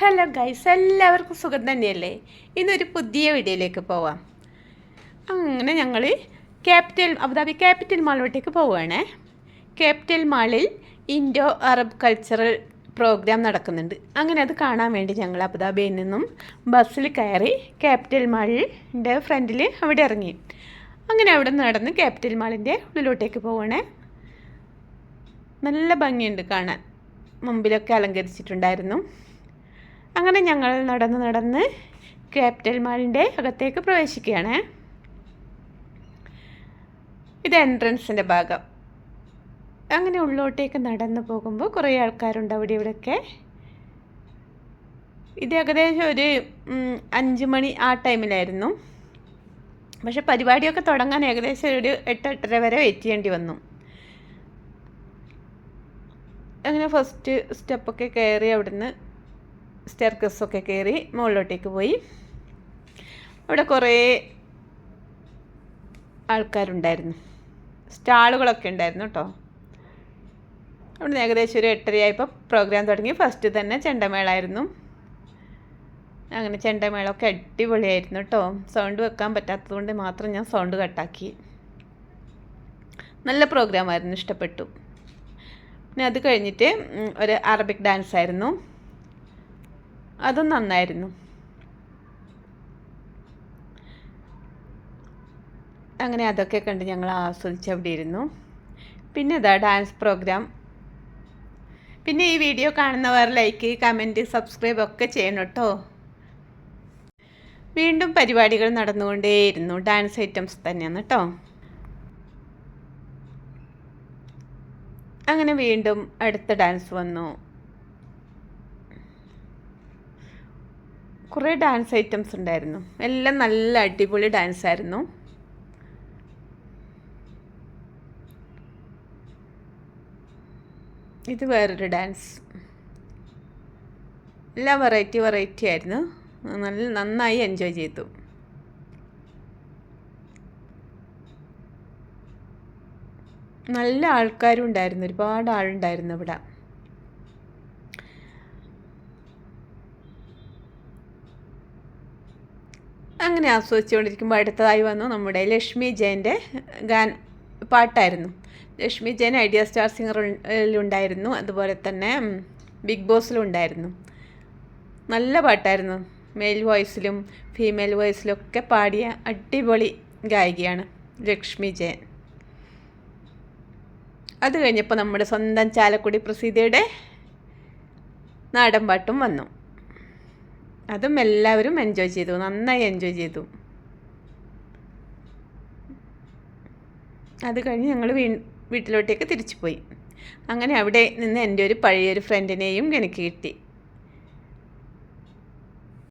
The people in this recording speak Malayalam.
ഹലോ ഗൈസ്, എല്ലാവർക്കും സുഖം തന്നെയല്ലേ? ഇന്നൊരു പുതിയ വീഡിയോയിലേക്ക് പോവാം. അങ്ങനെ ഞങ്ങൾ അബുദാബി ക്യാപിറ്റൽ മാളിലോട്ടേക്ക് പോവുകയാണേ. ക്യാപിറ്റൽ മാളിൽ ഇൻഡോ അറബ് കൾച്ചറൽ പ്രോഗ്രാം നടക്കുന്നുണ്ട്. അങ്ങനെ അത് കാണാൻ വേണ്ടി ഞങ്ങൾ അബുദാബിയിൽ നിന്നും ബസ്സിൽ കയറി ക്യാപിറ്റൽ മാളിൻ്റെ ഫ്രണ്ടിൽ അവിടെ ഇറങ്ങി. അങ്ങനെ അവിടെ നടന്ന് ക്യാപിറ്റൽ മാളിൻ്റെ ഉള്ളിലോട്ടേക്ക് പോവുകയാണേ. നല്ല ഭംഗിയുണ്ട് കാണാൻ, മുമ്പിലൊക്കെ അലങ്കരിച്ചിട്ടുണ്ടായിരുന്നു. അങ്ങനെ ഞങ്ങൾ നടന്ന് ക്യാപിറ്റൽ മാളിൻ്റെ അകത്തേക്ക് പ്രവേശിക്കുകയാണ്. ഇത് എൻട്രൻസിൻ്റെ ഭാഗം. അങ്ങനെ ഉള്ളോട്ടേക്ക് നടന്നു പോകുമ്പോൾ കുറേ ആൾക്കാരുണ്ട് അവിടെ ഇവിടെയൊക്കെ. ഇത് ഏകദേശം ഒരു 5 മണി ആ ടൈമിലായിരുന്നു. പക്ഷെ പരിപാടിയൊക്കെ തുടങ്ങാൻ ഏകദേശം ഒരു 8-8:30 വരെ വെയിറ്റ് ചെയ്യേണ്ടി വന്നു. അങ്ങനെ ഫസ്റ്റ് സ്റ്റെപ്പൊക്കെ കയറി അവിടുന്ന് സ്റ്റെയർകേസൊക്കെ കയറി മുകളിലോട്ടേക്ക് പോയി. അവിടെ കുറേ ആൾക്കാരുണ്ടായിരുന്നു, സ്റ്റാളുകളൊക്കെ ഉണ്ടായിരുന്നു കേട്ടോ. അവിടുന്ന് ഏകദേശം ഒരു 8:30 പ്രോഗ്രാം തുടങ്ങി. ഫസ്റ്റ് തന്നെ ചെണ്ടമേളമായിരുന്നു. അങ്ങനെ ചെണ്ടമേളമൊക്കെ അടിപൊളിയായിരുന്നു കേട്ടോ. സൗണ്ട് വെക്കാൻ പറ്റാത്തതുകൊണ്ട് മാത്രം ഞാൻ സൗണ്ട് കട്ടാക്കി. നല്ല പ്രോഗ്രാമായിരുന്നു, ഇഷ്ടപ്പെട്ടു. പിന്നെ അത് കഴിഞ്ഞിട്ട് ഒരു അറബിക് ഡാൻസ് ആയിരുന്നു, അതും നന്നായിരുന്നു. അങ്ങനെ അതൊക്കെ കണ്ട് ഞങ്ങൾ ആസ്വദിച്ച് അവിടെ ഇരുന്നു. പിന്നെ ഇതാ ഡാൻസ് പ്രോഗ്രാം. പിന്നെ ഈ വീഡിയോ കാണുന്നവർ ലൈക്ക്, കമൻറ്റ്, സബ്സ്ക്രൈബ് ഒക്കെ ചെയ്യണം കേട്ടോ. വീണ്ടും പരിപാടികൾ നടന്നുകൊണ്ടേയിരുന്നു. ഡാൻസ് ഐറ്റംസ് തന്നെയാണ് കേട്ടോ. അങ്ങനെ വീണ്ടും അടുത്ത ഡാൻസ് വന്നു. കുറേ ഡാൻസ് ഐറ്റംസ് ഉണ്ടായിരുന്നു, എല്ലാം നല്ല അടിപൊളി ഡാൻസ് ആയിരുന്നു. ഇത് വേറൊരു ഡാൻസ്, എല്ലാം വെറൈറ്റി ആയിരുന്നു. നന്നായി എൻജോയ് ചെയ്തു. നല്ല ആൾക്കാരും ഉണ്ടായിരുന്നു, ഒരുപാട് ആളുണ്ടായിരുന്നു ഇവിടെ. അങ്ങനെ ആസ്വദിച്ചുകൊണ്ടിരിക്കുമ്പോൾ അടുത്തതായി വന്നു നമ്മുടെ ലക്ഷ്മി ജയൻ്റെ പാട്ടായിരുന്നു. ലക്ഷ്മി ജയൻ ഐഡിയ സ്റ്റാർ സിംഗറിലുണ്ടായിരുന്നു, അതുപോലെ തന്നെ ബിഗ് ബോസിലുണ്ടായിരുന്നു. നല്ല പാട്ടായിരുന്നു. മെയിൽ വോയിസിലും ഫീമെയിൽ വോയിസിലും ഒക്കെ പാടിയ അടിപൊളി ഗായികയാണ് ലക്ഷ്മി ജയൻ. അത് കഴിഞ്ഞപ്പോൾ നമ്മുടെ സ്വന്തം ചാലക്കുടി പ്രസിദ്ധയുടെ നാടൻ പാട്ടും വന്നു. അതും എല്ലാവരും എൻജോയ് ചെയ്തു, നന്നായി എൻജോയ് ചെയ്തു. അത് കഴിഞ്ഞ് ഞങ്ങൾ വീട്ടിലോട്ടേക്ക് തിരിച്ചു പോയി. അങ്ങനെ അവിടെ നിന്ന് എൻ്റെ ഒരു പഴയൊരു ഫ്രണ്ടിനെയും എനിക്ക് കിട്ടി.